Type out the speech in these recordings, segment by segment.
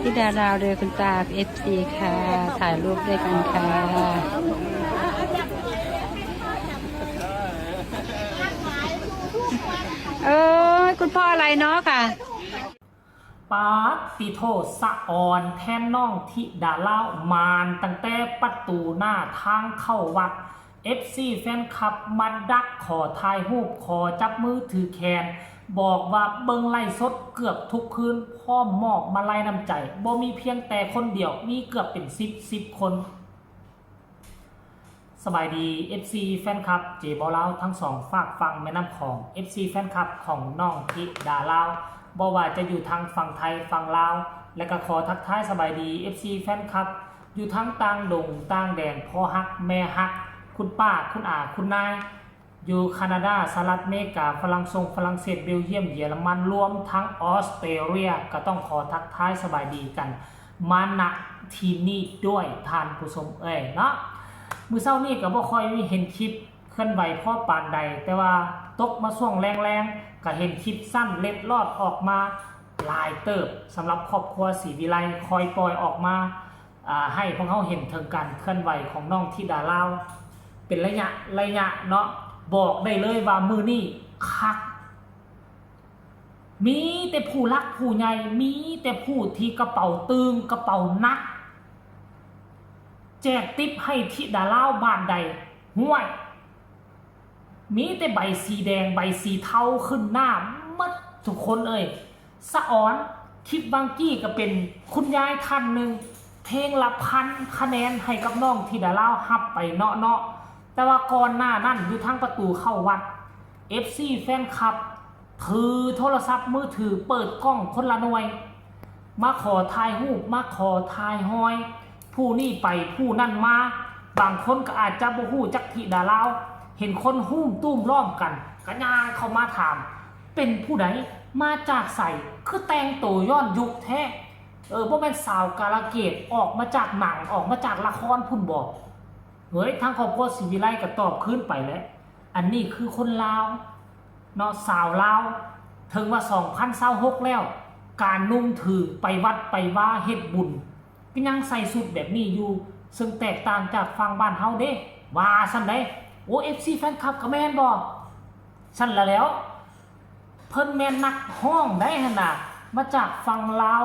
ธิดาราวเรือคุณตาFCค่ะถ่ายรูปด้วยกันค่ะคุณพ่ออะไรเนาะค่ะปาติโทสะออนแทนน้องทิดาเล่ามานตั้งแต่ประตูหน้าทางเข้าวัด FC แฟนคลับมาดักขอถ่ายรูปขอจับมือถือแขนบอกว่าเบิ่งไล่สดเกือบทุกคืนพ่อมอบมาไล่น้ำใจบ่มีเพียงแต่คนเดียวมีเกือบเป็น10คนสบายดี FC แฟนคลับเจบอลาวทั้งสองฝากฟังแม่น้ำของ FC แฟนคลับของน้องทิดาลาวบ่ว่าจะอยู่ทางฝั่งไทยฝั่งลาวและก็ขอทักทายสบายดี FC แฟนคลับอยู่ทั้งต่างดงต่างแดนพ่อฮักแม่ฮักคุณป้าคุณอาคุณนายอยู่แคนาดาสหรัฐอเมริกาฝรั่งเศสเบลเยียมเยอรมันรวมทั้งออสเตรเลียก็ต้องขอทักทายสบายดีกันมาณที่นี่ด้วยท่านผู้ชมเนาะมื้อเช้านี้ก็บ่ค่อยมีเห็นคลิปเคลื่อนไหวพ่อปานใดแต่ว่าตกมาช่วงแรงๆก็เห็นคลิปสั้นเล็ดลอดออกมาหลายเติบสำหรับครอบครัวศรีวิไลคอยปล่อยออกมาให้พวกเขาเห็นถึงการเคลื่อนไหวของน้องธิดาลาวเป็นระยะเนาะบอกได้เลยว่ามือนี่คักมีแต่ผู้รักผู้ใหญ่มีแต่ผู้ที่กระเป๋าตึงกระเป๋านักแจกติปให้ธิดาลาวบ้านใดห่วยมีแต่ใบสีแดงใบสีเทาขึ้นหน้ามัดทุกคนสะอ่อนคลิปบางกี้ก็เป็นคุณยายท่านหนึ่งเพลงละ1,000 คะแนนให้กับน้องธิดาลาวฮับไปเนาะแต่ว่าก่อนหน้านั้นอยู่ทางประตูเข้าวัด FC แฟนคลับถือโทรศัพท์มือถือเปิดกล้องคนละหน่วยมาขอถ่ายรูปมาขอถ่ายห้อยผู้นี่ไปผู้นั่นมาบางคนก็อาจจะบ่ฮู้จักธิดาลาวเห็นคนหุ้มตุ้มล้อมกันก็ย่างเข้ามาถามเป็นผู้ใดมาจากไสคือแต่งตัวย้อนยุคแท้บ่แม่นสาวกาลเกตออกมาจากหนังออกมาจากละครพุ่นบอกเฮ้ยทางครอบครัวศรีวิไลก็ตอบขึ้นไปแล้วอันนี้คือคนลาวเนาะสาวลาวถึงว่า2026แล้วการนุ่งถือไปวัดไปว่าเฮ็ดบุญก็ยังใส่สุดแบบนี้อยู่ซึ่งแตกต่างจากฝั่งบ้านเฮาเด้ว่าซั่นได้โอ้ FC แฟนคลับก็แม่นบ่ซั่นละแล้วเพิ่นแม่นนักฮ้องได้หั่นน่ะมาจากฝั่งลาว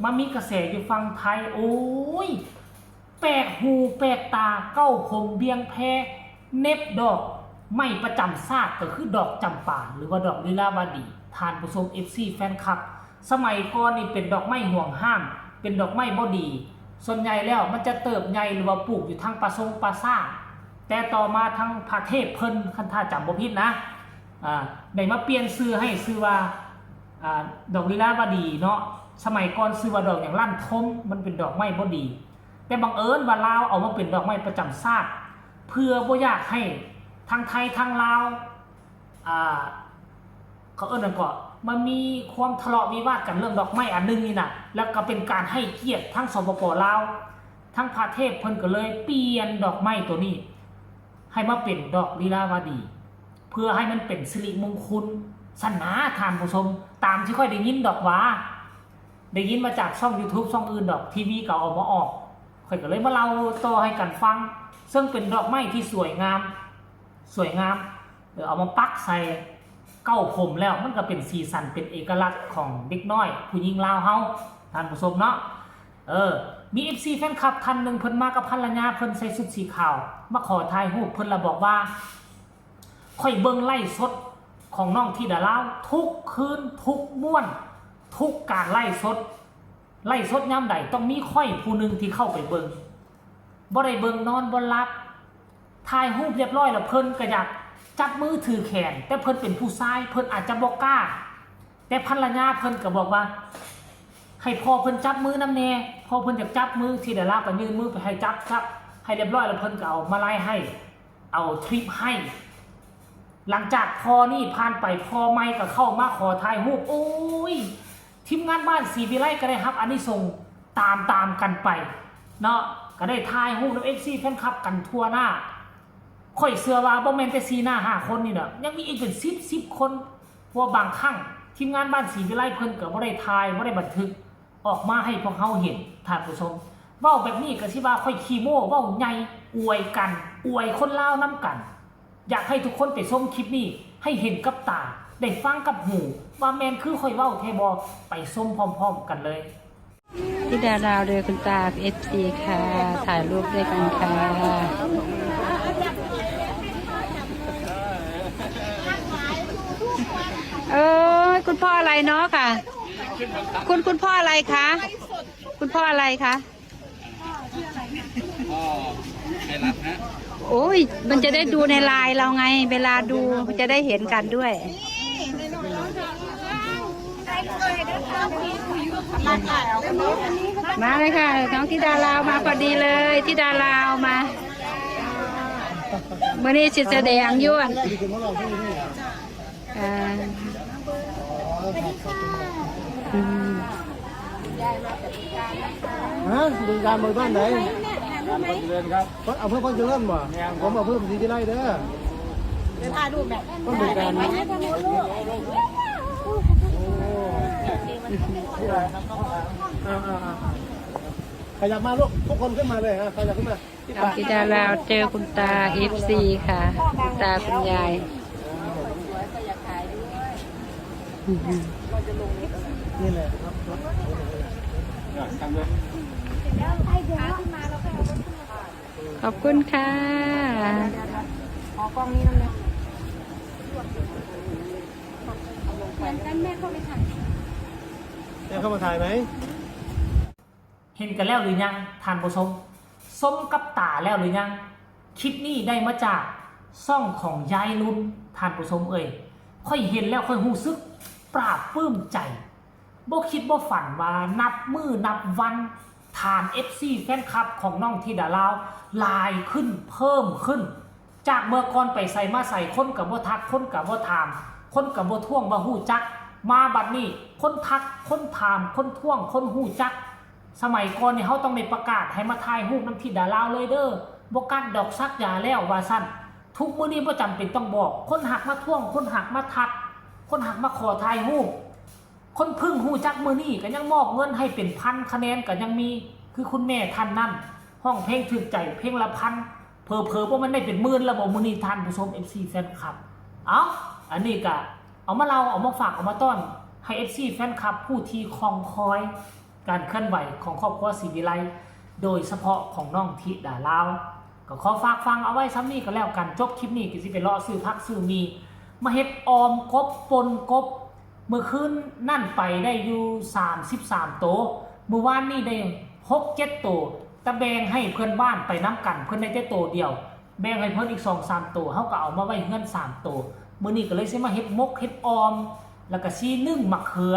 มามีกระแสอยู่ฝั่งไทยโอ้ยแปลกหูแปลกตาเก้าผมเบียงแพเน็บดอกไม้ประจำชาติก็คือดอกจำปาหรือว่าดอกลิลาวดีทานผู้ชม FC แฟนคลับสมัยก่อนนี่เป็นดอกไม้ห่วงห้ามเป็นดอกไม้บ่ดีส่วนใหญ่แล้วมันจะเติบใหญ่หรือว่าปลูกอยู่ทางป่าซ่าแต่ต่อมาทางพระเทพเพิ่นคันท่าจำบ่ผิดนะได้มาเปลี่ยนชื่อให้ชื่อว่าดอกลิลาวดีเนาะสมัยก่อนชื่อว่าดอกอย่างลั่นทมมันเป็นดอกไม้บ่ดีแต่บังเอิญว่าลาวเอามาเป็นดอกไม้ประจำชาติเพื่อบ่อยากให้ทางไทยทางลาวเขานั่นก็มันมีความทะเลาะวิวาทกันเรื่องดอกไม้อันนึงนี่นะแล้วก็เป็นการให้เกียรติทั้งสปป.ลาวทั้งพระเทพเพิ่นก็เลยเปลี่ยนดอกไม้ตัวนี้ให้มาเป็นดอกลีลาวดีเพื่อให้มันเป็นสิริมงคลสันนาทานผู้ชมตามที่ค่อยได้ยินดอกว่าได้ยินมาจากช่อง YouTube ช่องอื่นดอกทีวีก็เอามาออกค่อยก็เลยมาเล่าต่อให้กันฟังซึ่งเป็นดอกไม้ที่สวยงามเอามาปักใส่เก้าผมแล้วมันก็เป็นสีสันเป็นเอกลักษณ์ของเด็กน้อยผู้หญิงลาวเฮาท่านผู้ชมเนาะมี FC แฟนคลับท่านนึงเพิ่นมากับภรรยาเพิ่นใส่ชุดสีขาวมาขอถ่ายรูปเพิ่นละบอกว่าค่อยเบิ่งไล่สดของน้องธิดาลาวทุกคืนทุกม่วนทุกการไล่สดยามใดต้องมีค่อยผู้นึงที่เข้าไปเบิ่งบ่ได้เบิ่งนอนบ่หลับถ่ายรูปเรียบร้อยแล้วเพิ่นก็อยากจับมือถือแขนแต่เพิ่นเป็นผู้ชายเพิ่นอาจจะบ่กล้าแต่ภรรยาเพิ่นก็บอกว่าให้พ่อเพิ่นจับมือนำแน่พ่อเพิ่นอยากจับมือธิดาลาวก็ยื่นมือไปให้จับให้เรียบร้อยแล้วเพิ่นก็เอามาไล่ให้เอาทริปให้หลังจากพอนี่ผ่านไปพอไม่ก็เข้ามาขอถ่ายรูปโอ้ยทีมงานบ้านศรีวิไลก็ได้รับอานิสงส์ตามกันไปเนาะก็ได้ถ่ายรูปกับ FC แฟนคลับกันทั่วหน้าค่อยเชื่อว่าบ่แม่นแต่4หน้า5คนนี่เนาะยังมีอีกเป็น10คนเพราะบางครั้งทีมงานบ้านศรีวิไลเพิ่นก็บ่ได้ถ่ายบ่ได้บันทึก ออกมาให้พวกเขาเห็นท่านผู้ชมเว้าแบบนี้ก็สิว่าค่อยขี้โม้เว้าใหญ่อวยกันอวยคนลาวน้ำกัน อยากให้ทุกคนไปชมคลิปนี้ให้เห็นกับตาได้ฟังกับหูว่าแมนคือค่อยเว้าเทบอไปชมพร้อมๆกันเลยที่ดาราวโดยคุณตา FC ค่ะถ่ายรูปด้วยกันค่ะคุณพ่ออะไรเนาะค่ะคุณพ่ออะไรคะคุณพ่ออะไรคะไอรัฐฮะโอ้ยมันจะได้ดูในไลน์เราไงเวลาดูจะได้เห็นกันด้วยมาเลยค่ะน้องธิดาลาวมาพอดีเลยธิดาลาวมาเมื่อนี้สิแสดงยุ่นฮะดูการบริบ้านไหน เรียนครับ เอาเพิ่มคนเจริญบ่ผมเอาเพิ่มสีที่ไรเด้อเดี๋ยวถ่ายรูปแบบต้นดูการขยับมาลูกทุกคนขึ้นมาเลยฮะขยับขึ้นมาธิดาลาวเจอคุณตา FC ค่ะคุณตาคุณยายนี่แหละขอบคุณค่ะขอกล้องนี้นั่นเลยเหมือนกันแม่เข้าไปถ่ายแม่เข้ามาถ่ายไหมเห็นกันแล้วหรือยังท่านผู้ชมส้มกับตาแล้วหรือยังคลิปนี้ได้มาจากซ่องของยายรุ่นท่านผู้ชมค่อยเห็นแล้วค่อยรู้สึกปราบปลื้มใจบ่คิดบ่ฝันว่านับมือนับวันฐาน FC แฟนคลับของน้องธิดาลาวลายขึ้นเพิ่มขึ้นจากเมื่อก่อนไปใส่มาใส่คนกับบ่ทักคนกับบ่ถามคนกับบ่ท่วงบ่ฮู้จักมาบัดนี้คนทักคนถามคนท่วงคนฮู้จักสมัยก่อนเนี่ยเขาต้องได้ประกาศให้มาถ่ายรูปน้ำธิดาลาวเลยเด้อบ่กัดดอกซักยาแล้วว่าซั่นทุกมื้อนี้บ่จำเป็นต้องบอกคนหักมาท่วงคนหักมาทักคนหักมาขอถ่ายรูปคนพึ่งหูจักมือนี่ก็ยังมอบเงินให้เป็นพันคะแนนก็ยังมีคือคุณแม่ท่านนั่นห้องเพลงถึกใจเพลงละพันเพอเพราะมันได้เป็นหมื่นแล้วบอกมือนี่ท่านผู้ชม FC แฟนคลับอันนี้ก็เอามาเราเอามาฝากเอามาต้อนให้ FC แฟนคลับผู้ที่คองคอยการเคลื่อนไหวของครอบครัวศรีวิไลโดยเฉพาะของน้องธิดาลาวก็ขอฝากฟังเอาไว้ซ้ำนี้ก็แล้วกันจบคลิปนี้ก็สิไปรอซื้อพักซื้อมีมาเฮ็ดออมกบปนกบเมื่อคืนนั่นไปได้อยู่33โตเมื่อวานนี้ได้6-7โตแต่แบ่งให้เพื่อนบ้านไปน้ำกันเพื่อนได้แต่โตเดียวแบ่งให้เพื่อนอีก 2-3 โตเขาก็เอามาไว้เงิน3โตมื้อนี้ก็เลยสิมาเฮ็ดมกเฮ็ดออมแล้วก็สินึ่งมะเขือ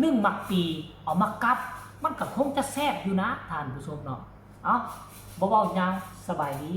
นึ่งมะปีเอามากับมันก็คงจะแซ่บอยู่นะท่านผู้ชมเนาะบ่เว้ายาวสบายดี